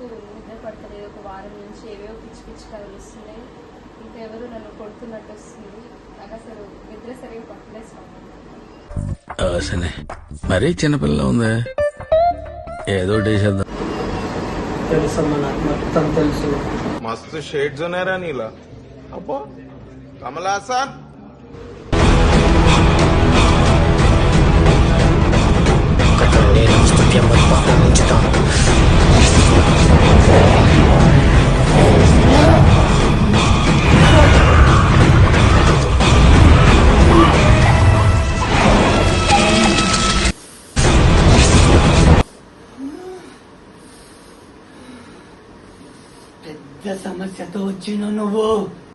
నాకు నిద్ర పడతలేదు. ఒక వారం నుంచి ఏవేవో పిచ్చి పిచ్చి కథలు వస్తున్నాయి. ఇంకా ఎవరు నన్ను కొడుతున్నట్టు వస్తుంది. నాకు అసలు నిద్ర సరిగా పట్టలేదు స్వామి. మరీ చిన్నపిల్ల ఉంది, ఏదో చేసేద్దాం. తెలుసమ్మా, నాకు మొత్తం తెలుసు. मस्त शेड्स ఉన్నాయరా నీలా. అబ్బో కమల్ హాసన్ పెద్ద సమస్యతో వచ్చిన నువ్వు